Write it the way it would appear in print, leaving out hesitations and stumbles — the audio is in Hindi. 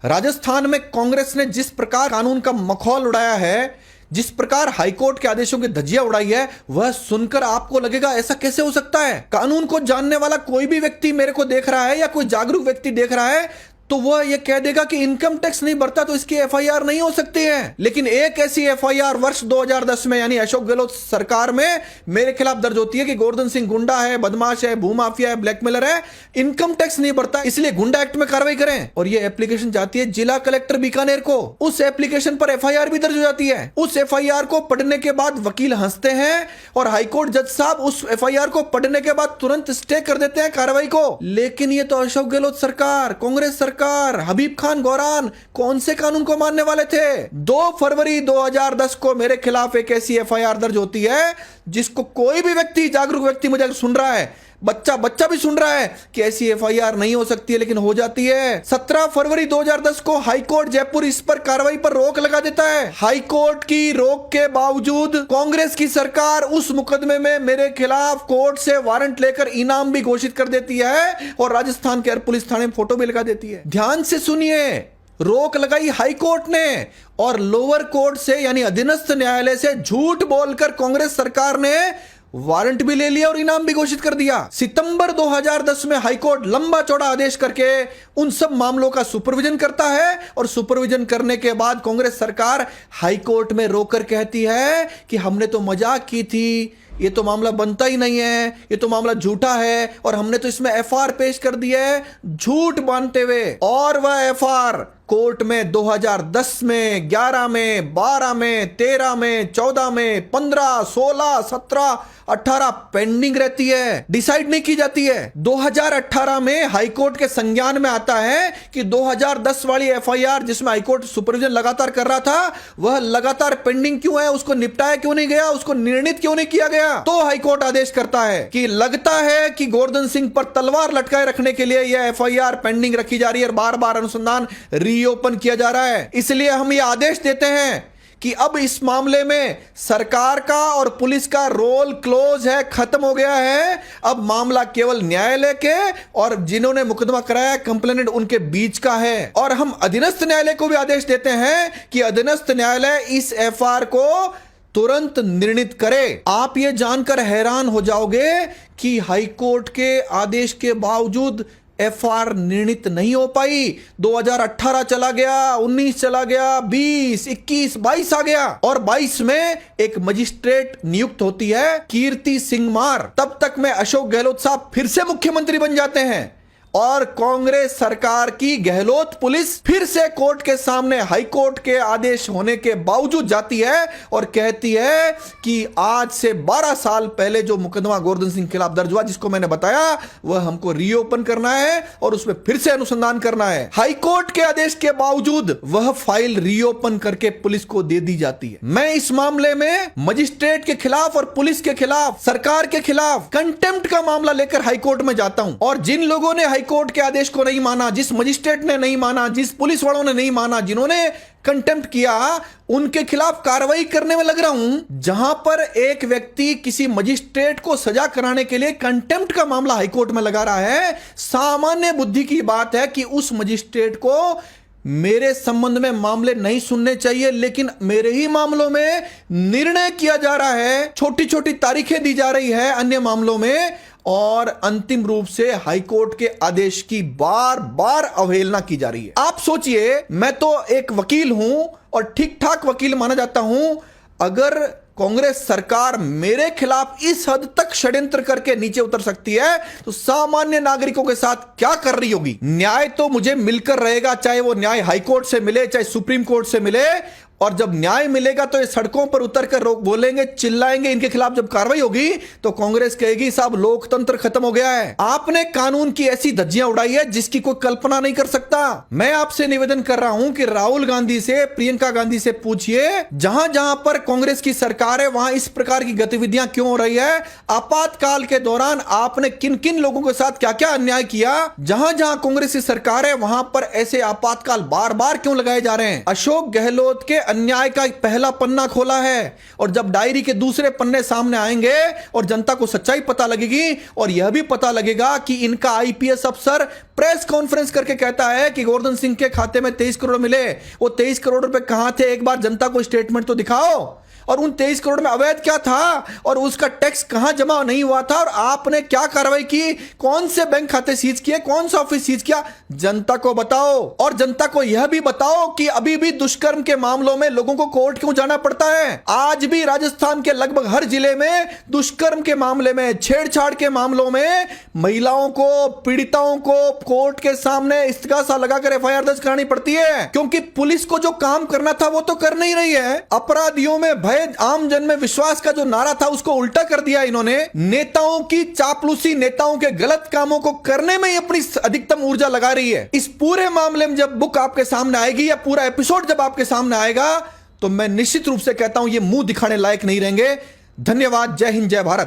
राजस्थान में कांग्रेस ने जिस प्रकार कानून का मखौल उड़ाया है, जिस प्रकार हाईकोर्ट के आदेशों की धज्जियां उड़ाई है, वह सुनकर आपको लगेगा ऐसा कैसे हो सकता है। कानून को जानने वाला कोई भी व्यक्ति मेरे को देख रहा है या कोई जागरूक व्यक्ति देख रहा है तो वह यह कह देगा कि इनकम टैक्स नहीं भरता तो इसकी एफआईआर नहीं हो सकती है। लेकिन एक ऐसी एफआईआर वर्ष 2010 में यानी अशोक गहलोत सरकार में मेरे खिलाफ दर्ज होती है कि गोवर्धन सिंह गुंडा है, बदमाश है, भूमाफिया है, ब्लैकमेलर है, इनकम टैक्स नहीं भरता, इसलिए गुंडा एक्ट में कार्रवाई करें। और यह एप्लीकेशन जाती है जिला कलेक्टर बीकानेर को। उस एप्लीकेशन पर एफआईआर भी दर्ज हो जाती है। उस एफआईआर को पढ़ने के बाद वकील हंसते हैं और हाईकोर्ट जज साहब उस एफआईआर को पढ़ने के बाद तुरंत स्टे कर देते हैं कार्रवाई को। लेकिन ये तो अशोक गहलोत सरकार, कांग्रेस सरकार, हबीब खान गौरान कौन से कानून को मानने वाले थे। 2 फरवरी 2010 को मेरे खिलाफ एक ऐसी एफआईआर दर्ज होती है जिसको कोई भी व्यक्ति, जागरूक व्यक्ति मुझे सुन रहा है, बच्चा भी सुन रहा है कि ऐसी एफआईआर नहीं हो सकती है, लेकिन हो जाती है। 17 फरवरी 2010 को हाईकोर्ट जयपुर इस पर कार्रवाई पर रोक लगा देता है। हाईकोर्ट की रोक के बावजूद कांग्रेस की सरकार उस मुकदमे में मेरे खिलाफ कोर्ट से वारंट लेकर इनाम भी घोषित कर देती है और राजस्थान के हर पुलिस थाने में फोटो भी लगा देती है। ध्यान से सुनिए, रोक लगाई हाईकोर्ट ने और लोअर कोर्ट से यानी अधीनस्थ न्यायालय से झूठ बोलकर कांग्रेस सरकार ने वारंट भी ले लिया और इनाम भी घोषित कर दिया। सितंबर 2010 में हाईकोर्ट लंबा चौड़ा आदेश करके उन सब मामलों का सुपरविजन करता है और सुपरविजन करने के बाद कांग्रेस सरकार हाईकोर्ट में रोकर कहती है कि हमने तो मजाक की थी, ये तो मामला बनता ही नहीं है, ये तो मामला झूठा है और हमने तो इसमें एफआर पेश कर दी है झूठ मानते हुए। और वह एफआर कोर्ट में 2010 में, 11 में, 12 में, 13 में, 14 में, 15, 16, 17, 18 पेंडिंग रहती है, डिसाइड नहीं की जाती है। 2018 में हाईकोर्ट के संज्ञान में आता है कि 2010 वाली एफआईआर जिसमें हाईकोर्ट सुपरविजन लगातार कर रहा था वह लगातार पेंडिंग क्यों है, उसको निपटाया क्यों नहीं गया, उसको निर्णित क्यों नहीं किया गया। तो हाईकोर्ट आदेश करता है कि लगता है कि गोवर्धन सिंह पर तलवार लटकाए रखने के लिए यह एफआईआर पेंडिंग रखी जा रही है और बार बार अनुसंधान रीओपन किया जा रहा है। इसलिए हम यह आदेश देते हैं कि अब इस मामले में सरकार का और पुलिस का रोल क्लोज है, खत्म हो गया है। अब मामला केवल न्यायालय के और जिन्होंने मुकदमा कराया कंप्लेनेंट उनके बीच का है। और हम अधीनस्थ न्यायालय को भी आदेश देते हैं कि अधीनस्थ न्यायालय इस एफआईआर को तुरंत निर्णित करे। आप ये जानकर हैरान हो जाओगे कि हाईकोर्ट के आदेश के बावजूद एफआईआर निर्णित नहीं हो पाई। 2018 चला गया, 19 चला गया, 20, 21, 22 आ गया और 22 में एक मजिस्ट्रेट नियुक्त होती है कीर्ति सिंह मार। तब तक में अशोक गहलोत साहब फिर से मुख्यमंत्री बन जाते हैं और कांग्रेस सरकार की गहलोत पुलिस फिर से कोर्ट के सामने हाईकोर्ट के आदेश होने के बावजूद जाती है और कहती है कि आज से 12 साल पहले जो मुकदमा गोवर्धन सिंह के खिलाफ दर्ज हुआ जिसको मैंने बताया वह हमको रीओपन करना है और उसमें फिर से अनुसंधान करना है। हाईकोर्ट के आदेश के बावजूद वह फाइल रीओपन करके पुलिस को दे दी जाती है। मैं इस मामले में मजिस्ट्रेट के खिलाफ और पुलिस के खिलाफ, सरकार के खिलाफ कंटेम्प्ट का मामला लेकर हाईकोर्ट में जाता हूं और जिन लोगों ने हाईकोर्ट के आदेश को नहीं माना, जिस मजिस्ट्रेट ने नहीं माना, जिस पुलिस वालों ने नहीं माना, जिन्होंने कंटेम्प्ट किया, उनके खिलाफ कार्रवाई करने में लग रहा हूं। जहां पर एक व्यक्ति किसी मजिस्ट्रेट को सजा कराने के लिए कंटेम्प्ट का मामला हाईकोर्ट में लगा रहा है, सामान्य बुद्धि की बात है कि उस मजिस्ट्रेट को मेरे संबंध में मामले नहीं सुनने चाहिए, लेकिन मेरे ही मामलों में निर्णय किया जा रहा है, छोटी छोटी तारीखें दी जा रही है अन्य मामलों में और अंतिम रूप से हाईकोर्ट के आदेश की बार बार अवहेलना की जा रही है। आप सोचिए, मैं तो एक वकील हूं और ठीक ठाक वकील माना जाता हूं, अगर कांग्रेस सरकार मेरे खिलाफ इस हद तक षड्यंत्र करके नीचे उतर सकती है तो सामान्य नागरिकों के साथ क्या कर रही होगी। न्याय तो मुझे मिलकर रहेगा, चाहे वो न्याय हाईकोर्ट से मिले, चाहे सुप्रीम कोर्ट से मिले, और जब न्याय मिलेगा तो ये सड़कों पर उतरकर बोलेंगे, चिल्लाएंगे, इनके खिलाफ जब कार्रवाई होगी तो कांग्रेस कहेगी साहब लोकतंत्र खत्म हो गया है। आपने कानून की ऐसी धज्जियां उड़ाई है जिसकी कोई कल्पना नहीं कर सकता। मैं आपसे निवेदन कर रहा हूं कि राहुल गांधी से, प्रियंका गांधी से पूछिए, जहां जहां पर कांग्रेस की सरकार है वहां इस प्रकार की गतिविधियां क्यों हो रही है, आपातकाल के दौरान आपने किन किन लोगों के साथ क्या क्या अन्याय किया, जहां जहां कांग्रेस की सरकार है वहां पर ऐसे आपातकाल बार बार क्यों लगाए जा रहे हैं। अशोक गहलोत के अन्याय का पहला पन्ना खोला है। और जब डायरी के दूसरे पन्ने सामने आएंगे और जनता को सच्चाई पता लगेगी और यह भी पता लगेगा कि इनका आईपीएस अफसर प्रेस कॉन्फ्रेंस करके कहता है कि गोवर्धन सिंह के खाते में 23 करोड़ मिले, वो 23 करोड़ रुपए कहां थे, एक बार जनता को स्टेटमेंट तो दिखाओ। और उन 23 करोड़ में अवैध क्या था और उसका टैक्स कहां जमा नहीं हुआ था और आपने क्या कार्रवाई की, कौन से बैंक खाते सीज किए, कौन सा ऑफिस सीज किया, जनता को बताओ। और जनता को यह भी बताओ कि अभी भी दुष्कर्म के मामलों में लोगों को कोर्ट क्यों जाना पड़ता है। आज भी राजस्थान के लगभग हर जिले में दुष्कर्म के मामले में, छेड़छाड़ के मामलों में महिलाओं को, पीड़िताओं को कोर्ट के सामने इस्तिगासा लगाकर एफआईआर दर्ज करानी पड़ती है, क्योंकि पुलिस को जो काम करना था वो तो कर नहीं रही है। अपराधियों में भय, आम जन में विश्वास का जो नारा था उसको उल्टा कर दिया इन्होंने। नेताओं की चापलूसी, नेताओं के गलत कामों को करने में ही अपनी अधिकतम ऊर्जा लगा रही है। इस पूरे मामले में जब बुक आपके सामने आएगी या पूरा एपिसोड जब आपके सामने आएगा तो मैं निश्चित रूप से कहता हूं ये मुंह दिखाने लायक नहीं रहेंगे। धन्यवाद। जय हिंद, जय भारत।